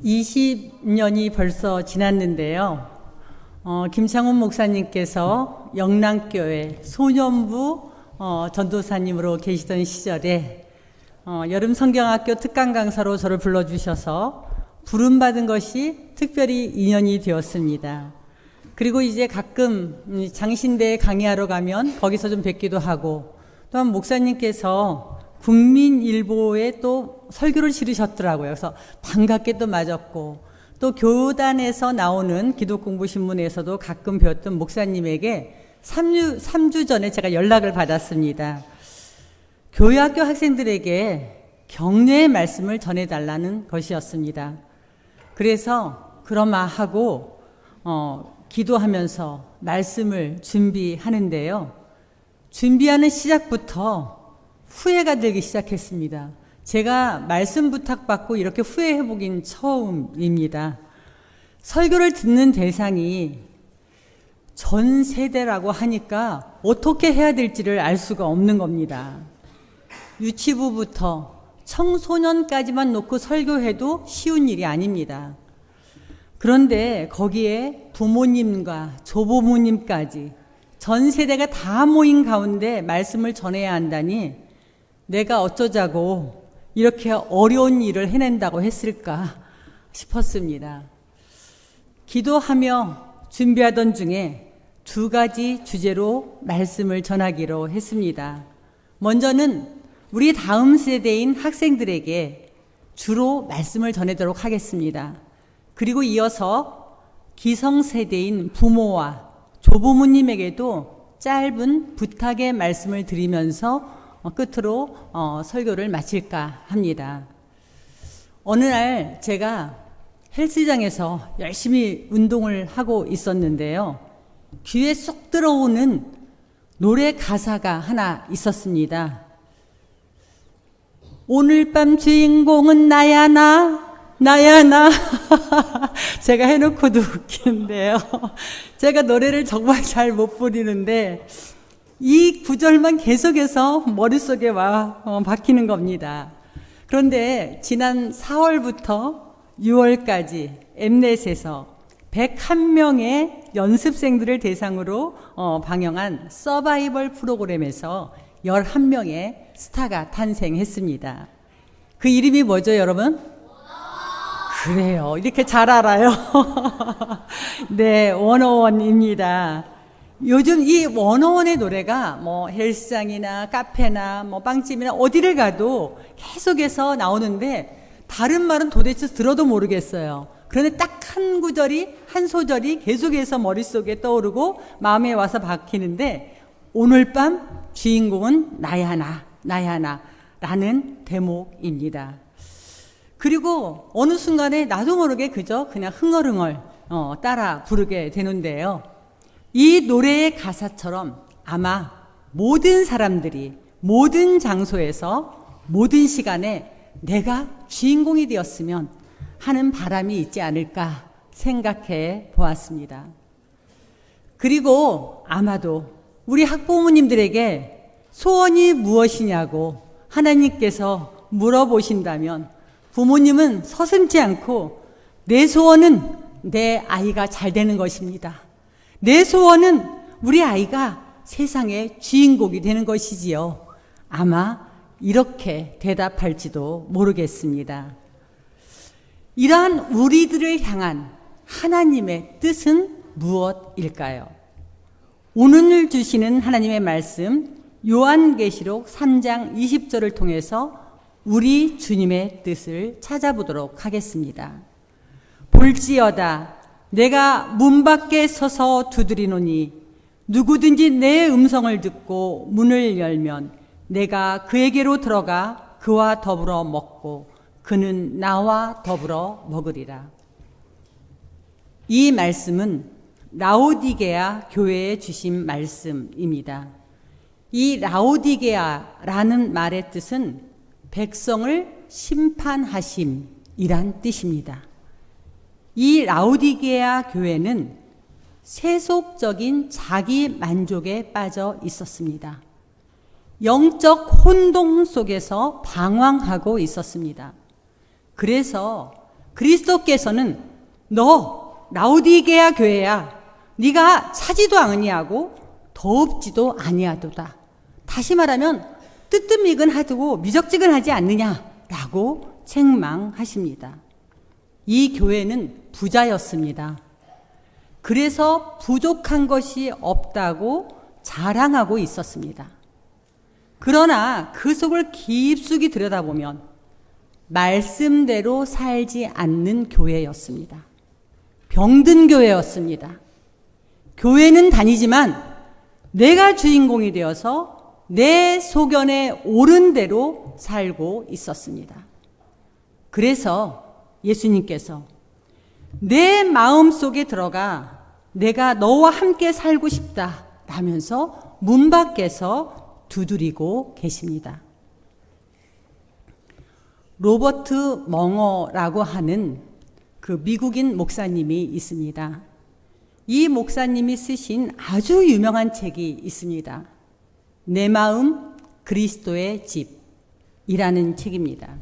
20년이 벌써 지났는데요. 김창훈 목사님께서 영랑교회 소년부 전도사님으로 계시던 시절에 여름 성경학교 특강 강사로 저를 불러주셔서 부름받은 것이 특별히 인연이 되었습니다. 그리고 이제 가끔 장신대에 강의하러 가면 거기서 좀 뵙기도 하고, 또한 목사님께서 국민일보에 또 설교를 실으셨더라고요. 그래서 반갑게 또 맞았고, 또 교단에서 나오는 기독공부신문에서도 가끔 배웠던 목사님에게 3주 전에 제가 연락을 받았습니다. 교회학교 학생들에게 격려의 말씀을 전해달라는 것이었습니다. 그래서 그러마하고 기도하면서 말씀을 준비하는데요. 준비하는 시작부터 후회가 들기 시작했습니다. 제가 말씀 부탁받고 이렇게 후회해보긴 처음입니다. 설교를 듣는 대상이 전 세대라고 하니까 어떻게 해야 될지를 알 수가 없는 겁니다. 유치부부터 청소년까지만 놓고 설교해도 쉬운 일이 아닙니다. 그런데 거기에 부모님과 조부모님까지 전 세대가 다 모인 가운데 말씀을 전해야 한다니 내가 어쩌자고 이렇게 어려운 일을 해낸다고 했을까 싶었습니다. 기도하며 준비하던 중에 2가지 주제로 말씀을 전하기로 했습니다. 먼저는 우리 다음 세대인 학생들에게 주로 말씀을 전하도록 하겠습니다. 그리고 이어서 기성세대인 부모와 조부모님에게도 짧은 부탁의 말씀을 드리면서 끝으로 설교를 마칠까 합니다. 어느 날 제가 헬스장에서 열심히 운동을 하고 있었는데요. 귀에 쏙 들어오는 노래 가사가 하나 있었습니다. 오늘 밤 주인공은 나야 나야 나. 제가 해놓고도 웃기는데요. 제가 노래를 정말 잘 못 부르는데 이 구절만 계속해서 머릿속에 박히는 겁니다. 그런데 지난 4월부터 6월까지 엠넷에서 101명의 연습생들을 대상으로 방영한 서바이벌 프로그램에서 11명의 스타가 탄생했습니다. 그 이름이 뭐죠, 여러분? 그래요. 이렇게 잘 알아요. 네, 원어원입니다. 요즘 이 원어원의 노래가 헬스장이나 카페나 빵집이나 어디를 가도 계속해서 나오는데 다른 말은 도대체 들어도 모르겠어요. 그런데 딱 한 구절이, 한 소절이 계속해서 머릿속에 떠오르고 마음에 와서 박히는데 오늘 밤 주인공은 나야 나 라는 대목입니다. 그리고 어느 순간에 나도 모르게 그냥 흥얼흥얼 따라 부르게 되는데요. 이 노래의 가사처럼 아마 모든 사람들이 모든 장소에서 모든 시간에 내가 주인공이 되었으면 하는 바람이 있지 않을까 생각해 보았습니다. 그리고 아마도 우리 학부모님들에게 소원이 무엇이냐고 하나님께서 물어보신다면 부모님은 서슴지 않고 내 소원은 내 아이가 잘 되는 것입니다. 내 소원은 우리 아이가 세상의 주인공이 되는 것이지요. 아마 이렇게 대답할지도 모르겠습니다. 이러한 우리들을 향한 하나님의 뜻은 무엇일까요? 오늘 주시는 하나님의 말씀 요한계시록 3장 20절을 통해서 우리 주님의 뜻을 찾아보도록 하겠습니다. 볼지어다 내가 문 밖에 서서 두드리노니 누구든지 내 음성을 듣고 문을 열면 내가 그에게로 들어가 그와 더불어 먹고 그는 나와 더불어 먹으리라. 이 말씀은 라오디게아 교회에 주신 말씀입니다. 이 라오디게아라는 말의 뜻은 백성을 심판하심이란 뜻입니다. 이 라오디게아 교회는 세속적인 자기 만족에 빠져 있었습니다. 영적 혼동 속에서 방황하고 있었습니다. 그래서 그리스도께서는 너 라오디게아 교회야, 네가 차지도 아니하고 더웁지도 아니하도다. 다시 말하면 뜨뜻미근하고 미적지근하지 않느냐라고 책망하십니다. 이 교회는 부자였습니다. 그래서 부족한 것이 없다고 자랑하고 있었습니다. 그러나 그 속을 깊숙이 들여다보면 말씀대로 살지 않는 교회였습니다. 병든 교회였습니다. 교회는 다니지만 내가 주인공이 되어서 내 소견에 옳은 대로 살고 있었습니다. 그래서 예수님께서 내 마음 속에 들어가 내가 너와 함께 살고 싶다 라면서 문 밖에서 두드리고 계십니다. 로버트 멍어라고 하는 그 미국인 목사님이 있습니다. 이 목사님이 쓰신 아주 유명한 책이 있습니다. 내 마음 그리스도의 집이라는 책입니다.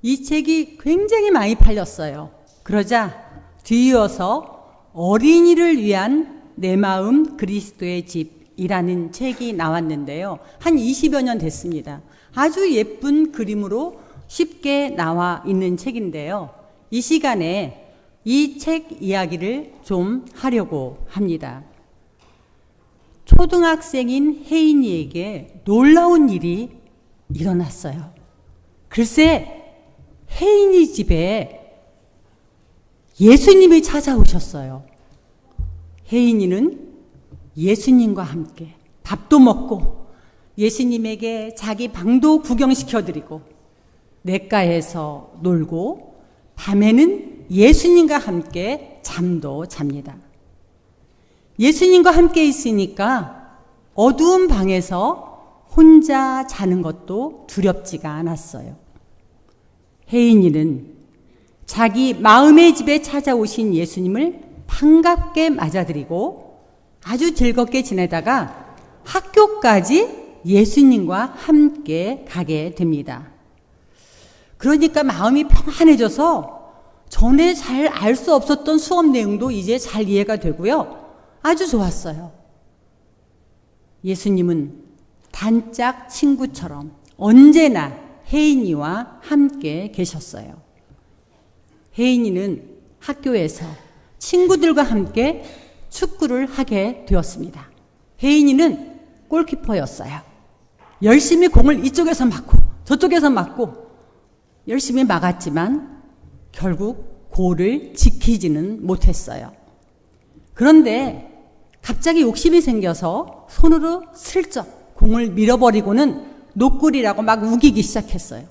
이 책이 굉장히 많이 팔렸어요. 그러자 뒤이어서 어린이를 위한 내 마음 그리스도의 집이라는 책이 나왔는데요. 한 20여 년 됐습니다. 아주 예쁜 그림으로 쉽게 나와 있는 책인데요. 이 시간에 이 책 이야기를 좀 하려고 합니다. 초등학생인 혜인이에게 놀라운 일이 일어났어요. 글쎄, 혜인이 집에 예수님이 찾아오셨어요. 혜인이는 예수님과 함께 밥도 먹고 예수님에게 자기 방도 구경시켜드리고 냇가에서 놀고 밤에는 예수님과 함께 잠도 잡니다. 예수님과 함께 있으니까 어두운 방에서 혼자 자는 것도 두렵지가 않았어요. 혜인이는 자기 마음의 집에 찾아오신 예수님을 반갑게 맞아들이고 아주 즐겁게 지내다가 학교까지 예수님과 함께 가게 됩니다. 그러니까 마음이 평안해져서 전에 잘 알 수 없었던 수업 내용도 이제 잘 이해가 되고요. 아주 좋았어요. 예수님은 단짝 친구처럼 언제나 혜인이와 함께 계셨어요. 혜인이는 학교에서 친구들과 함께 축구를 하게 되었습니다. 혜인이는 골키퍼였어요. 열심히 공을 이쪽에서 맞고 저쪽에서 맞고 열심히 막았지만 결국 골을 지키지는 못했어요. 그런데 갑자기 욕심이 생겨서 손으로 슬쩍 공을 밀어버리고는 노골이라고 막 우기기 시작했어요.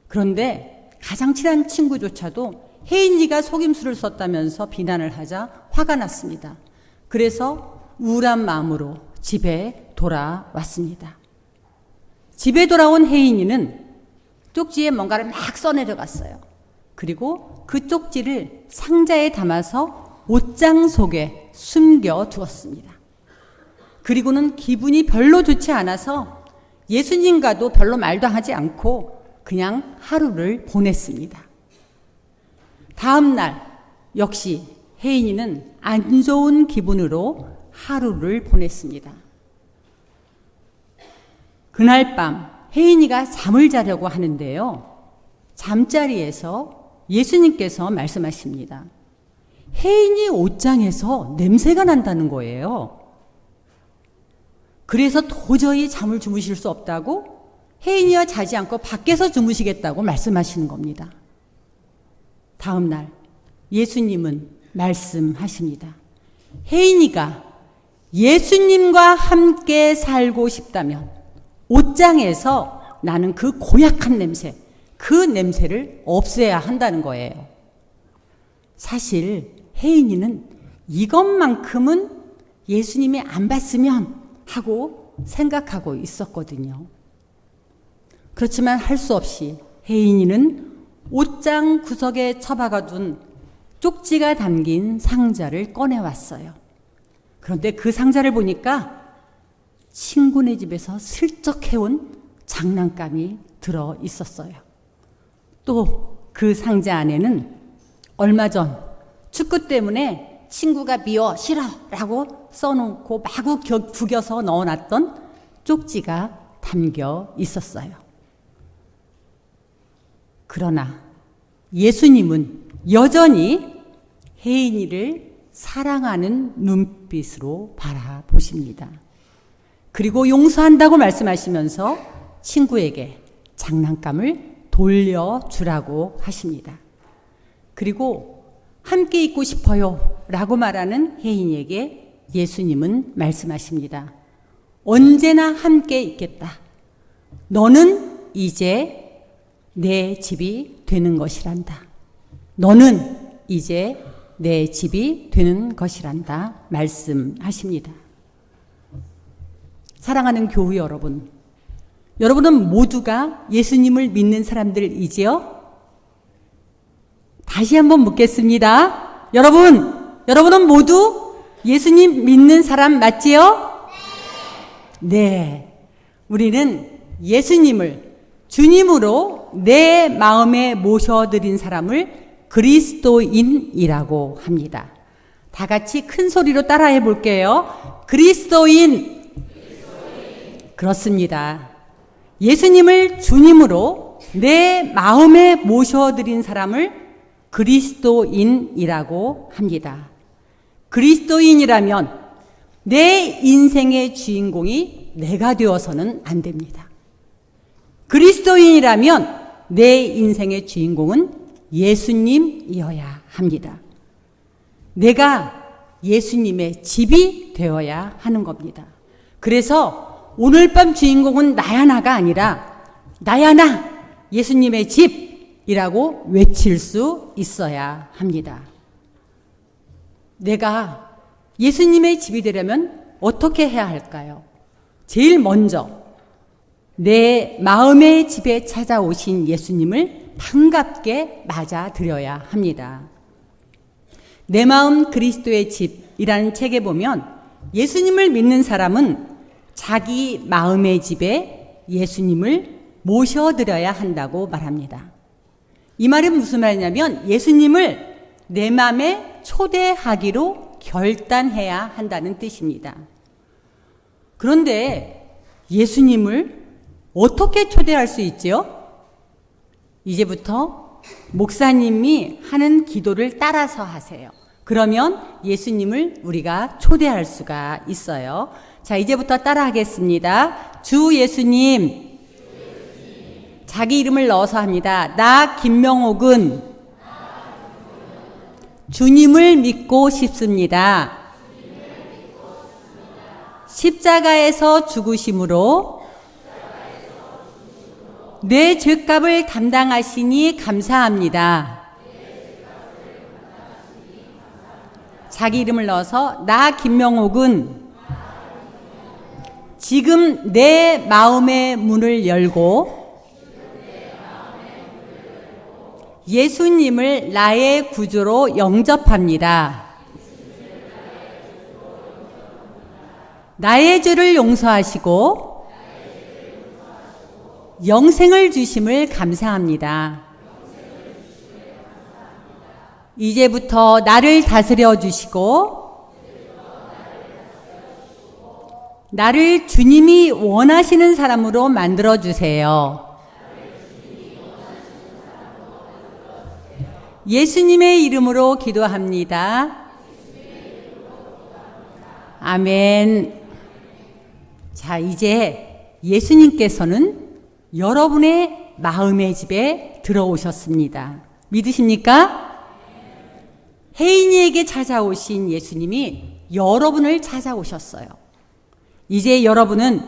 그런데 가장 친한 친구조차도 혜인이가 속임수를 썼다면서 비난을 하자 화가 났습니다. 그래서 우울한 마음으로 집에 돌아왔습니다. 집에 돌아온 혜인이는 쪽지에 뭔가를 막 써내려갔어요. 그리고 그 쪽지를 상자에 담아서 옷장 속에 숨겨 두었습니다. 그리고는 기분이 별로 좋지 않아서 예수님과도 별로 말도 하지 않고 그냥 하루를 보냈습니다. 다음 날 역시 혜인이는 안 좋은 기분으로 하루를 보냈습니다. 그날 밤 혜인이가 잠을 자려고 하는데요. 잠자리에서 예수님께서 말씀하십니다. 혜인이 옷장에서 냄새가 난다는 거예요. 그래서 도저히 잠을 주무실 수 없다고 혜인이와 자지 않고 밖에서 주무시겠다고 말씀하시는 겁니다. 다음 날 예수님은 말씀하십니다. 혜인이가 예수님과 함께 살고 싶다면 옷장에서 나는 그 고약한 냄새, 그 냄새를 없애야 한다는 거예요. 사실 혜인이는 이것만큼은 예수님이 안 봤으면 하고 생각하고 있었거든요. 그렇지만 할 수 없이 혜인이는 옷장 구석에 처박아둔 쪽지가 담긴 상자를 꺼내왔어요. 그런데 그 상자를 보니까 친구네 집에서 슬쩍 해온 장난감이 들어 있었어요. 또 그 상자 안에는 얼마 전 축구 때문에 친구가 미워 싫어 라고 써놓고 마구 구겨서 넣어놨던 쪽지가 담겨 있었어요. 그러나 예수님은 여전히 혜인이를 사랑하는 눈빛으로 바라보십니다. 그리고 용서한다고 말씀하시면서 친구에게 장난감을 돌려주라고 하십니다. 그리고 함께 있고 싶어요 라고 말하는 혜인이에게 예수님은 말씀하십니다. 언제나 함께 있겠다. 너는 이제 내 집이 되는 것이란다. 너는 이제 내 집이 되는 것이란다 말씀하십니다. 사랑하는 교우 여러분, 여러분은 모두가 예수님을 믿는 사람들이지요? 다시 한번 묻겠습니다. 여러분은 모두 예수님 믿는 사람 맞지요? 네. 우리는 예수님을 주님으로 내 마음에 모셔드린 사람을 그리스도인이라고 합니다. 다 같이 큰 소리로 따라해 볼게요. 그리스도인. 그렇습니다. 예수님을 주님으로 내 마음에 모셔드린 사람을 그리스도인이라고 합니다. 그리스도인이라면 내 인생의 주인공이 내가 되어서는 안 됩니다. 그리스도인이라면 내 인생의 주인공은 예수님이어야 합니다. 내가 예수님의 집이 되어야 하는 겁니다. 그래서 오늘 밤 주인공은 나야 나가 아니라 나야 나 예수님의 집이라고 외칠 수 있어야 합니다. 내가 예수님의 집이 되려면 어떻게 해야 할까요? 제일 먼저 내 마음의 집에 찾아오신 예수님을 반갑게 맞아들여야 합니다. 내 마음 그리스도의 집이라는 책에 보면 예수님을 믿는 사람은 자기 마음의 집에 예수님을 모셔드려야 한다고 말합니다. 이 말은 무슨 말이냐면 예수님을 내 마음에 초대하기로 결단해야 한다는 뜻입니다. 그런데 예수님을 어떻게 초대할 수 있지요? 이제부터 목사님이 하는 기도를 따라서 하세요. 그러면 예수님을 우리가 초대할 수가 있어요. 자, 이제부터 따라 하겠습니다. 주 예수님, 자기 이름을 넣어서 합니다. 나 김명옥은 주님을 믿고 싶습니다. 십자가에서 죽으심으로 내 죄값을 담당하시니 감사합니다. 자기 이름을 넣어서 나 김명옥은 지금 내 마음의 문을 열고 예수님을 나의 구주로 영접합니다. 나의 죄를 용서하시고 영생을 주심을 감사합니다. 이제부터 나를 다스려 주시고 나를 주님이 원하시는 사람으로 만들어 주세요. 예수님의 이름으로 기도합니다. 아멘. 자, 이제 예수님께서는 여러분의 마음의 집에 들어오셨습니다. 믿으십니까? 혜인이에게 찾아오신 예수님이 여러분을 찾아오셨어요. 이제 여러분은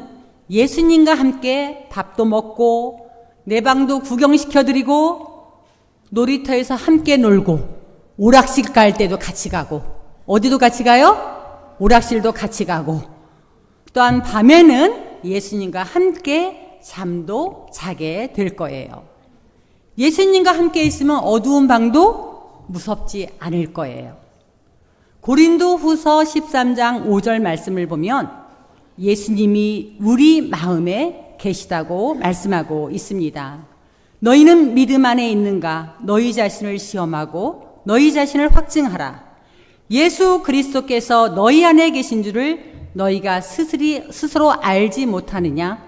예수님과 함께 밥도 먹고 내 방도 구경시켜드리고 놀이터에서 함께 놀고 오락실 갈 때도 같이 가고 어디도 같이 가요? 오락실도 같이 가고 또한 밤에는 예수님과 함께 잠도 자게 될 거예요. 예수님과 함께 있으면 어두운 방도 무섭지 않을 거예요. 고린도후서 13장 5절 말씀을 보면 예수님이 우리 마음에 계시다고 말씀하고 있습니다. 너희는 믿음 안에 있는가? 너희 자신을 시험하고 너희 자신을 확증하라. 예수 그리스도께서 너희 안에 계신 줄을 너희가 스스로 알지 못하느냐?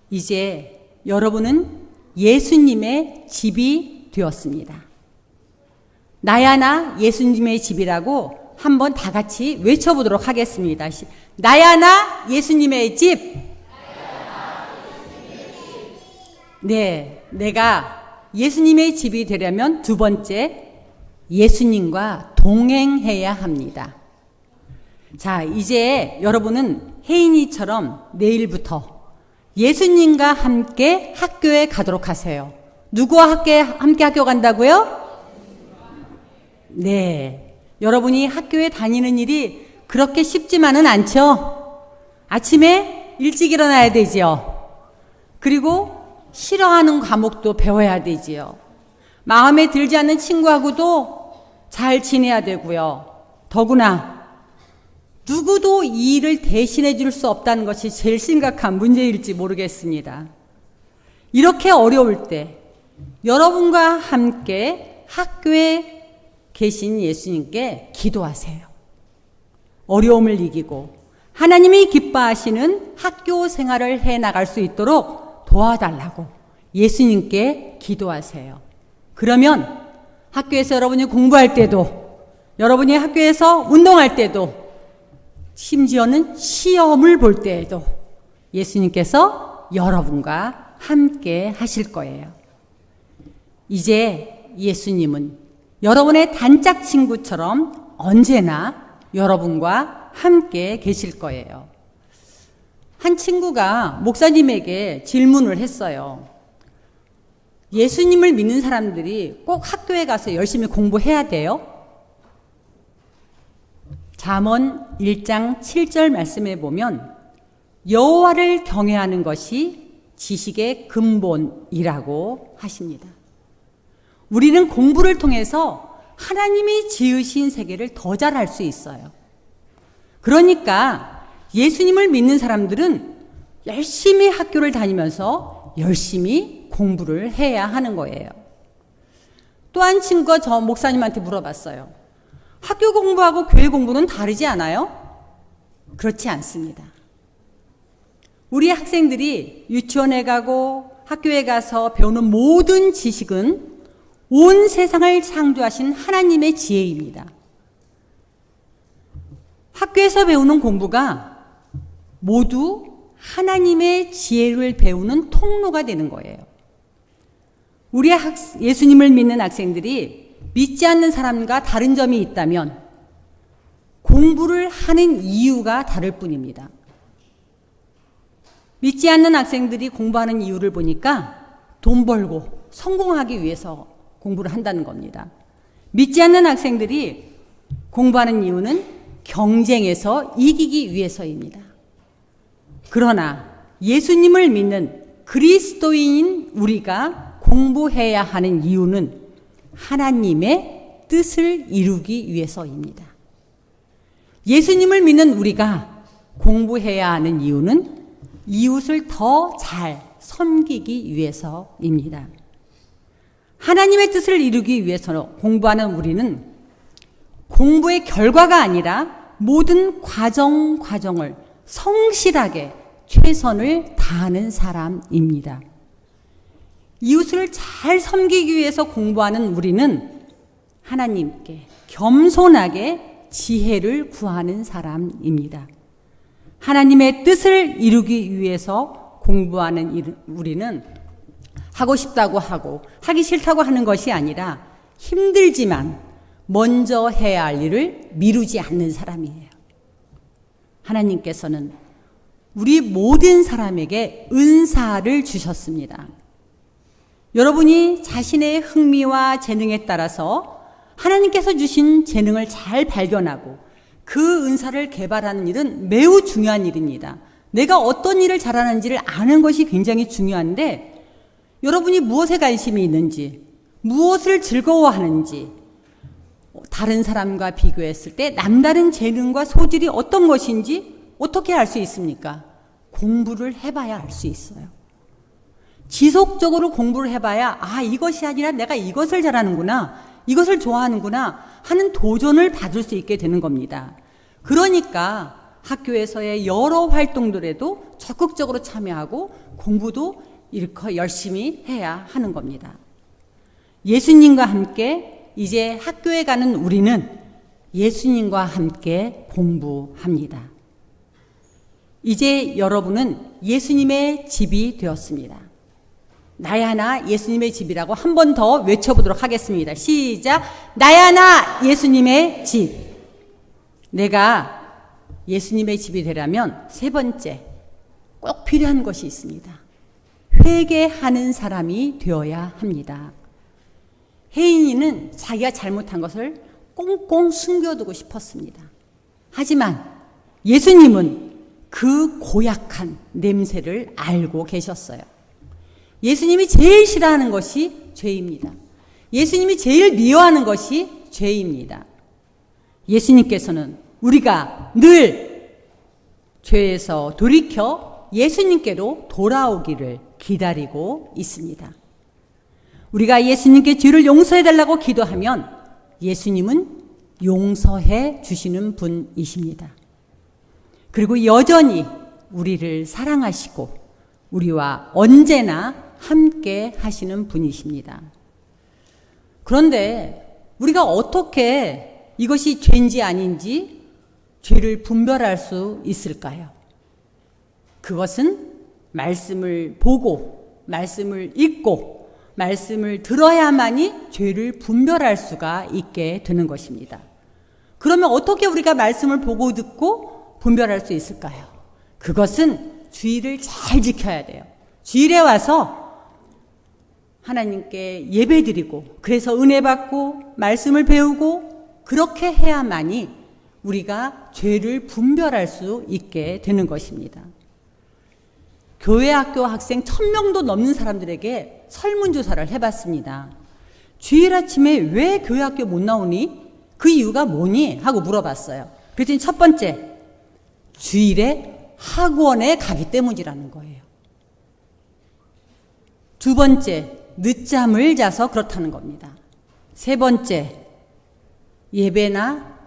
이제 여러분은 예수님의 집이 되었습니다. 나야 나 예수님의 집이라고 한번 다 같이 외쳐보도록 하겠습니다. 나야 나 예수님의 집. 네, 내가 예수님의 집이 되려면 두 번째, 예수님과 동행해야 합니다. 자, 이제 여러분은 혜인이처럼 내일부터 예수님과 함께 학교에 가도록 하세요. 누구와 함께 학교 간다고요? 네, 여러분이 학교에 다니는 일이 그렇게 쉽지만은 않죠. 아침에 일찍 일어나야 되지요. 그리고 싫어하는 과목도 배워야 되지요. 마음에 들지 않는 친구하고도 잘 지내야 되고요. 더구나 누구도 이 일을 대신해 줄 수 없다는 것이 제일 심각한 문제일지 모르겠습니다. 이렇게 어려울 때 여러분과 함께 학교에 계신 예수님께 기도하세요. 어려움을 이기고 하나님이 기뻐하시는 학교 생활을 해 나갈 수 있도록 도와달라고 예수님께 기도하세요. 그러면 학교에서 여러분이 공부할 때도, 여러분이 학교에서 운동할 때도, 심지어는 시험을 볼 때에도 예수님께서 여러분과 함께 하실 거예요. 이제 예수님은 여러분의 단짝 친구처럼 언제나 여러분과 함께 계실 거예요. 한 친구가 목사님에게 질문을 했어요. 예수님을 믿는 사람들이 꼭 학교에 가서 열심히 공부해야 돼요? 잠언 1장 7절 말씀에 보면 여호와를 경외하는 것이 지식의 근본이라고 하십니다. 우리는 공부를 통해서 하나님이 지으신 세계를 더 잘 알 수 있어요. 그러니까 예수님을 믿는 사람들은 열심히 학교를 다니면서 열심히 공부를 해야 하는 거예요. 또 한 친구가 저 목사님한테 물어봤어요. 학교 공부하고 교회 공부는 다르지 않아요? 그렇지 않습니다. 우리 학생들이 유치원에 가고 학교에 가서 배우는 모든 지식은 온 세상을 창조하신 하나님의 지혜입니다. 학교에서 배우는 공부가 모두 하나님의 지혜를 배우는 통로가 되는 거예요. 우리 예수님을 믿는 학생들이 믿지 않는 사람과 다른 점이 있다면 공부를 하는 이유가 다를 뿐입니다. 믿지 않는 학생들이 공부하는 이유를 보니까 돈 벌고 성공하기 위해서 공부를 한다는 겁니다. 믿지 않는 학생들이 공부하는 이유는 경쟁에서 이기기 위해서입니다. 그러나 예수님을 믿는 그리스도인인 우리가 공부해야 하는 이유는 하나님의 뜻을 이루기 위해서입니다. 예수님을 믿는 우리가 공부해야 하는 이유는 이웃을 더 잘 섬기기 위해서입니다. 하나님의 뜻을 이루기 위해서 공부하는 우리는 공부의 결과가 아니라 모든 과정을 성실하게 최선을 다하는 사람입니다. 이웃을 잘 섬기기 위해서 공부하는 우리는 하나님께 겸손하게 지혜를 구하는 사람입니다. 하나님의 뜻을 이루기 위해서 공부하는 우리는 하고 싶다고 하고 하기 싫다고 하는 것이 아니라 힘들지만 먼저 해야 할 일을 미루지 않는 사람이에요. 하나님께서는 우리 모든 사람에게 은사를 주셨습니다. 여러분이 자신의 흥미와 재능에 따라서 하나님께서 주신 재능을 잘 발견하고 그 은사를 개발하는 일은 매우 중요한 일입니다. 내가 어떤 일을 잘하는지를 아는 것이 굉장히 중요한데 여러분이 무엇에 관심이 있는지, 무엇을 즐거워하는지, 다른 사람과 비교했을 때 남다른 재능과 소질이 어떤 것인지 어떻게 알 수 있습니까? 공부를 해봐야 알 수 있어요. 지속적으로 공부를 해봐야 이것이 아니라 내가 이것을 잘하는구나, 이것을 좋아하는구나 하는 도전을 받을 수 있게 되는 겁니다. 그러니까 학교에서의 여러 활동들에도 적극적으로 참여하고 공부도 이렇게 열심히 해야 하는 겁니다. 예수님과 함께 이제 학교에 가는 우리는 예수님과 함께 공부합니다. 이제 여러분은 예수님의 집이 되었습니다. 나야 나 예수님의 집이라고 한 번 더 외쳐보도록 하겠습니다. 시작! 나야 나 예수님의 집. 내가 예수님의 집이 되려면 세 번째 꼭 필요한 것이 있습니다. 회개하는 사람이 되어야 합니다. 혜인이는 자기가 잘못한 것을 꽁꽁 숨겨두고 싶었습니다. 하지만 예수님은 그 고약한 냄새를 알고 계셨어요. 예수님이 제일 싫어하는 것이 죄입니다. 예수님이 제일 미워하는 것이 죄입니다. 예수님께서는 우리가 늘 죄에서 돌이켜 예수님께로 돌아오기를 기다리고 있습니다. 우리가 예수님께 죄를 용서해 달라고 기도하면 예수님은 용서해 주시는 분이십니다. 그리고 여전히 우리를 사랑하시고 우리와 언제나 함께 하시는 분이십니다. 그런데 우리가 어떻게 이것이 죄인지 아닌지 죄를 분별할 수 있을까요? 그것은 말씀을 보고 말씀을 읽고 말씀을 들어야만이 죄를 분별할 수가 있게 되는 것입니다. 그러면 어떻게 우리가 말씀을 보고 듣고 분별할 수 있을까요? 그것은 주일을 잘 지켜야 돼요. 주일에 와서 하나님께 예배드리고 그래서 은혜 받고 말씀을 배우고 그렇게 해야만이 우리가 죄를 분별할 수 있게 되는 것입니다. 교회 학교 학생 1000명도 넘는 사람들에게 설문조사를 해봤습니다. 주일 아침에 왜 교회 학교 못 나오니? 그 이유가 뭐니? 하고 물어봤어요. 그랬더니 첫 번째, 주일에 학원에 가기 때문이라는 거예요. 두 번째, 늦잠을 자서 그렇다는 겁니다. 세 번째, 예배나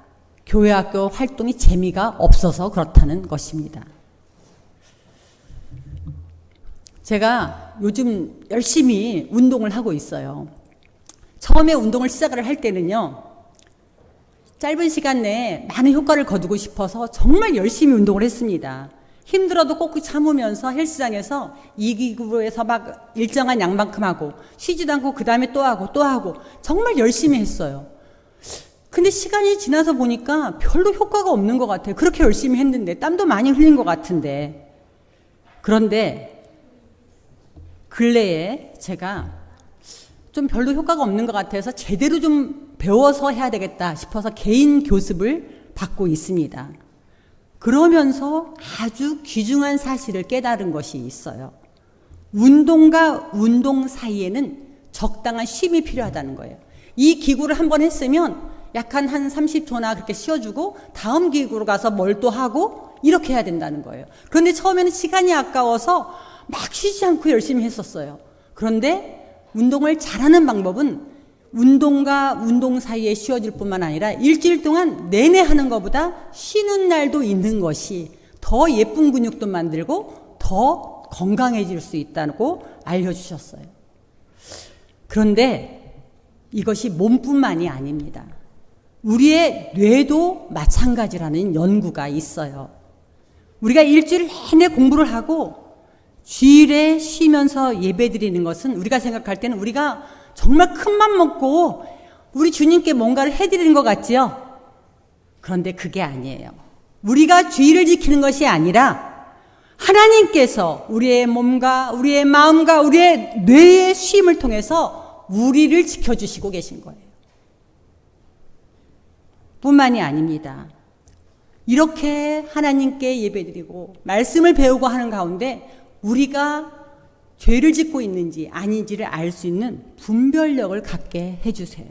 교회 학교 활동이 재미가 없어서 그렇다는 것입니다. 제가 요즘 열심히 운동을 하고 있어요. 처음에 운동을 시작을 할 때는요, 짧은 시간 내에 많은 효과를 거두고 싶어서 정말 열심히 운동을 했습니다. 힘들어도 꼭꼭 참으면서 헬스장에서 2기구에서 막 일정한 양만큼 하고 쉬지도 않고 그 다음에 또 하고 정말 열심히 했어요. 근데 시간이 지나서 보니까 별로 효과가 없는 것 같아요. 그렇게 열심히 했는데 땀도 많이 흘린 것 같은데. 그런데 근래에 제가 좀 별로 효과가 없는 것 같아서 제대로 좀 배워서 해야 되겠다 싶어서 개인 교습을 받고 있습니다. 그러면서 아주 귀중한 사실을 깨달은 것이 있어요. 운동과 운동 사이에는 적당한 쉼이 필요하다는 거예요. 이 기구를 한번 했으면 약한 한 30초나 그렇게 쉬어주고 다음 기구로 가서 뭘 또 하고 이렇게 해야 된다는 거예요. 그런데 처음에는 시간이 아까워서 막 쉬지 않고 열심히 했었어요. 그런데 운동을 잘하는 방법은 운동과 운동 사이에 쉬어질 뿐만 아니라 일주일 동안 내내 하는 것보다 쉬는 날도 있는 것이 더 예쁜 근육도 만들고 더 건강해질 수 있다고 알려주셨어요. 그런데 이것이 몸뿐만이 아닙니다. 우리의 뇌도 마찬가지라는 연구가 있어요. 우리가 일주일 내내 공부를 하고 주일에 쉬면서 예배드리는 것은 우리가 생각할 때는 우리가 정말 큰맘 먹고 우리 주님께 뭔가를 해드리는 것 같지요? 그런데 그게 아니에요. 우리가 주일을 지키는 것이 아니라 하나님께서 우리의 몸과 우리의 마음과 우리의 뇌의 쉼을 통해서 우리를 지켜주시고 계신 거예요. 뿐만이 아닙니다. 이렇게 하나님께 예배드리고 말씀을 배우고 하는 가운데 우리가 죄를 짓고 있는지 아닌지를 알 수 있는 분별력을 갖게 해주세요.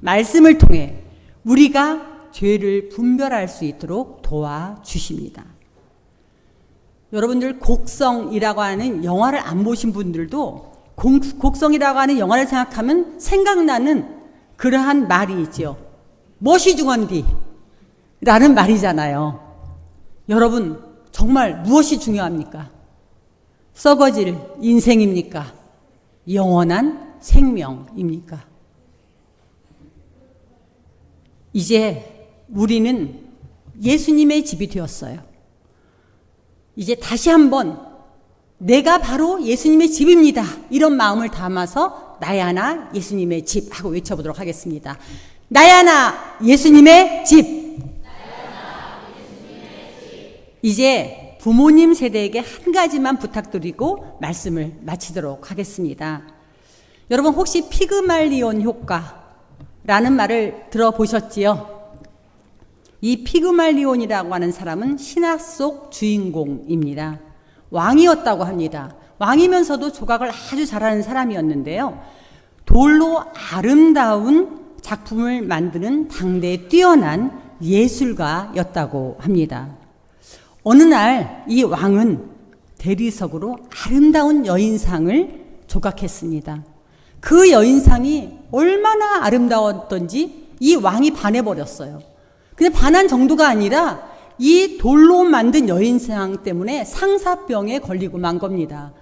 말씀을 통해 우리가 죄를 분별할 수 있도록 도와주십니다. 여러분들 곡성이라고 하는 영화를 안 보신 분들도 곡성이라고 하는 영화를 생각하면 생각나는 그러한 말이 있죠. 무엇이 중요한디? 라는 말이잖아요. 여러분, 정말 무엇이 중요합니까? 썩어질 인생입니까? 영원한 생명입니까? 이제 우리는 예수님의 집이 되었어요. 이제 다시 한번 내가 바로 예수님의 집입니다. 이런 마음을 담아서 나야나 예수님의 집 하고 외쳐보도록 하겠습니다. 나야나 예수님의 집. 이제 부모님 세대에게 한 가지만 부탁드리고 말씀을 마치도록 하겠습니다. 여러분 혹시 피그말리온 효과라는 말을 들어보셨지요? 이 피그말리온이라고 하는 사람은 신화 속 주인공입니다. 왕이었다고 합니다. 왕이면서도 조각을 아주 잘하는 사람이었는데요. 돌로 아름다운 작품을 만드는 당대에 뛰어난 예술가였다고 합니다. 어느 날 이 왕은 대리석으로 아름다운 여인상을 조각했습니다. 그 여인상이 얼마나 아름다웠던지 이 왕이 반해버렸어요. 근데 반한 정도가 아니라 이 돌로 만든 여인상 때문에 상사병에 걸리고 만 겁니다.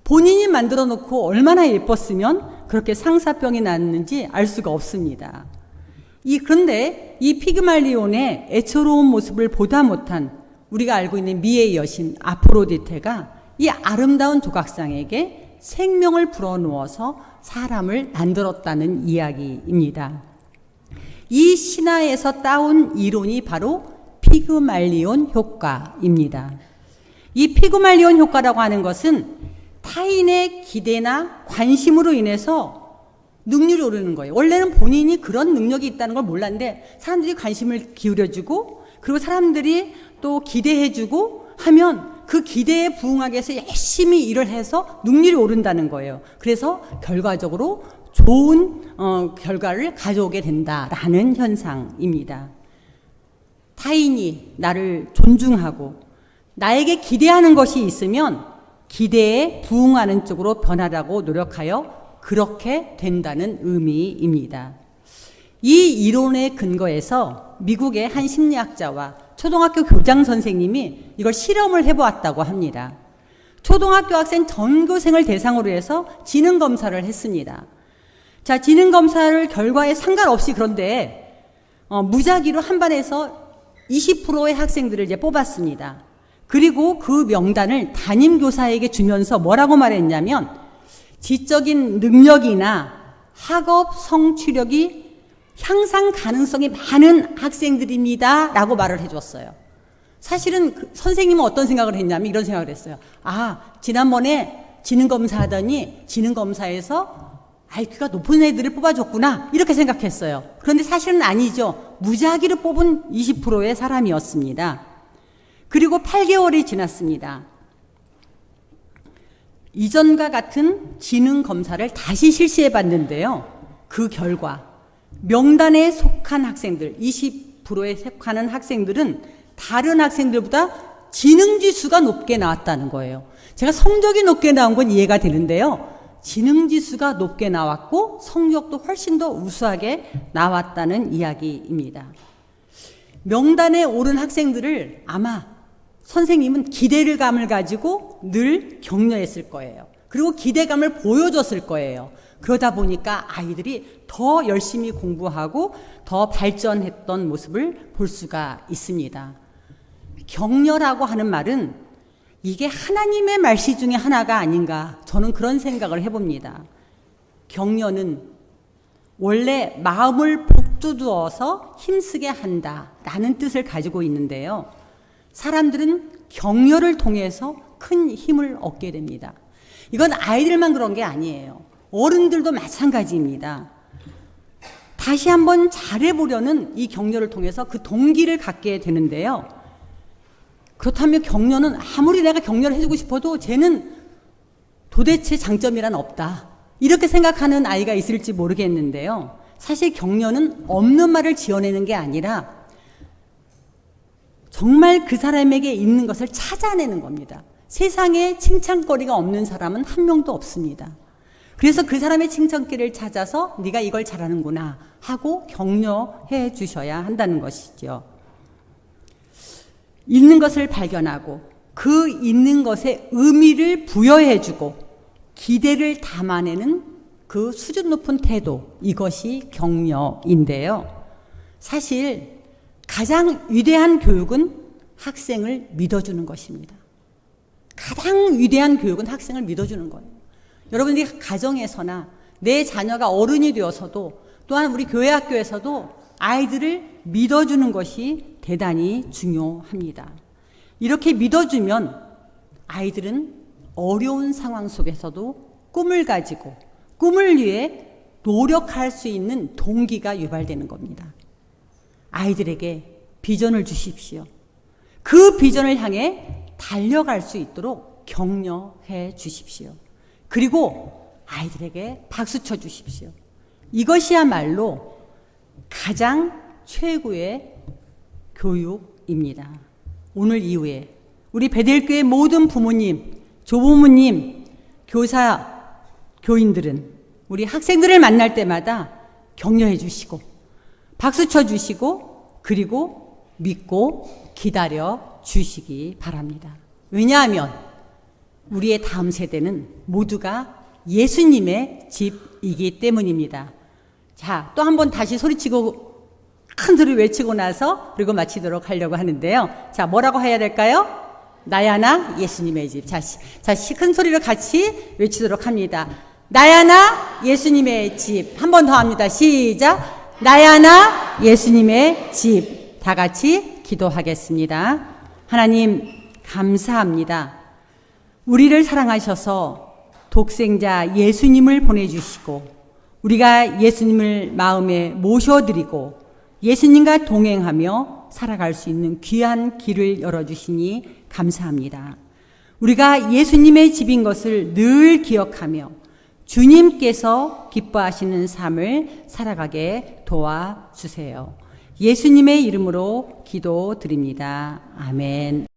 본인이 만들어 놓고 얼마나 예뻤으면 그렇게 상사병이 났는지 알 수가 없습니다. 그런데 이 피그말리온의 애처로운 모습을 보다 못한 우리가 알고 있는 미의 여신 아프로디테가 이 아름다운 조각상에게 생명을 불어넣어서 사람을 만들었다는 이야기입니다. 이 신화에서 따온 이론이 바로 피그말리온 효과입니다. 이 피그말리온 효과라고 하는 것은 타인의 기대나 관심으로 인해서 능률이 오르는 거예요. 원래는 본인이 그런 능력이 있다는 걸 몰랐는데 사람들이 관심을 기울여주고 그리고 사람들이 또 기대해주고 하면 그 기대에 부응하기 위해서 열심히 일을 해서 능률이 오른다는 거예요. 그래서 결과적으로 좋은 결과를 가져오게 된다라는 현상입니다. 타인이 나를 존중하고 나에게 기대하는 것이 있으면 기대에 부응하는 쪽으로 변하라고 노력하여 그렇게 된다는 의미입니다. 이 이론의 근거에서 미국의 한 심리학자와 초등학교 교장 선생님이 이걸 실험을 해보았다고 합니다. 초등학교 학생 전교생을 대상으로 해서 지능 검사를 했습니다. 자, 지능 검사를 결과에 상관없이 그런데 무작위로 한 반에서 20%의 학생들을 이제 뽑았습니다. 그리고 그 명단을 담임교사에게 주면서 뭐라고 말했냐면 지적인 능력이나 학업 성취력이 향상 가능성이 많은 학생들입니다 라고 말을 해줬어요. 사실은 선생님은 어떤 생각을 했냐면 이런 생각을 했어요. 지난번에 지능검사 하더니 지능검사에서 IQ가 높은 애들을 뽑아줬구나 이렇게 생각했어요. 그런데 사실은 아니죠. 무작위로 뽑은 20%의 사람이었습니다. 그리고 8개월이 지났습니다. 이전과 같은 지능검사를 다시 실시해 봤는데요. 그 결과 명단에 속한 학생들 20%에 속하는 학생들은 다른 학생들보다 지능지수가 높게 나왔다는 거예요. 제가 성적이 높게 나온 건 이해가 되는데요. 지능지수가 높게 나왔고 성적도 훨씬 더 우수하게 나왔다는 이야기입니다. 명단에 오른 학생들을 아마 선생님은 기대감을 가지고 늘 격려했을 거예요. 그리고 기대감을 보여줬을 거예요. 그러다 보니까 아이들이 더 열심히 공부하고 더 발전했던 모습을 볼 수가 있습니다. 격려라고 하는 말은 이게 하나님의 말씀 중에 하나가 아닌가 저는 그런 생각을 해봅니다. 격려는 원래 마음을 복두두어서 힘쓰게 한다라는 뜻을 가지고 있는데요. 사람들은 격려를 통해서 큰 힘을 얻게 됩니다. 이건 아이들만 그런 게 아니에요. 어른들도 마찬가지입니다. 다시 한번 잘해보려는 이 격려를 통해서 그 동기를 갖게 되는데요. 그렇다면 격려는 아무리 내가 격려를 해주고 싶어도 쟤는 도대체 장점이란 없다. 이렇게 생각하는 아이가 있을지 모르겠는데요. 사실 격려는 없는 말을 지어내는 게 아니라 정말 그 사람에게 있는 것을 찾아내는 겁니다. 세상에 칭찬거리가 없는 사람은 한 명도 없습니다. 그래서 그 사람의 칭찬거리를 찾아서 네가 이걸 잘하는구나 하고 격려해 주셔야 한다는 것이죠. 있는 것을 발견하고 그 있는 것에 의미를 부여해 주고 기대를 담아내는 그 수준 높은 태도, 이것이 격려인데요. 사실 가장 위대한 교육은 학생을 믿어주는 것입니다. 가장 위대한 교육은 학생을 믿어주는 거예요. 여러분들이 가정에서나 내 자녀가 어른이 되어서도 또한 우리 교회 학교에서도 아이들을 믿어주는 것이 대단히 중요합니다. 이렇게 믿어주면 아이들은 어려운 상황 속에서도 꿈을 가지고 꿈을 위해 노력할 수 있는 동기가 유발되는 겁니다. 아이들에게 비전을 주십시오. 그 비전을 향해 달려갈 수 있도록 격려해 주십시오. 그리고 아이들에게 박수 쳐 주십시오. 이것이야말로 가장 최고의 교육입니다. 오늘 이후에 우리 베델교회 모든 부모님, 조부모님, 교사, 교인들은 우리 학생들을 만날 때마다 격려해 주시고 박수 쳐 주시고 그리고 믿고 기다려 주시기 바랍니다. 왜냐하면 우리의 다음 세대는 모두가 예수님의 집이기 때문입니다. 자, 또 한 번 다시 소리치고 큰 소리 외치고 나서 그리고 마치도록 하려고 하는데요. 자, 뭐라고 해야 될까요? 나야 나 예수님의 집. 자, 큰 소리로 같이 외치도록 합니다. 나야 나 예수님의 집. 한 번 더 합니다. 시작. 나야 나 예수님의 집. 다 같이 기도하겠습니다. 하나님 감사합니다. 우리를 사랑하셔서 독생자 예수님을 보내주시고 우리가 예수님을 마음에 모셔드리고 예수님과 동행하며 살아갈 수 있는 귀한 길을 열어주시니 감사합니다. 우리가 예수님의 집인 것을 늘 기억하며 주님께서 기뻐하시는 삶을 살아가게 도와주세요. 예수님의 이름으로 기도드립니다. 아멘.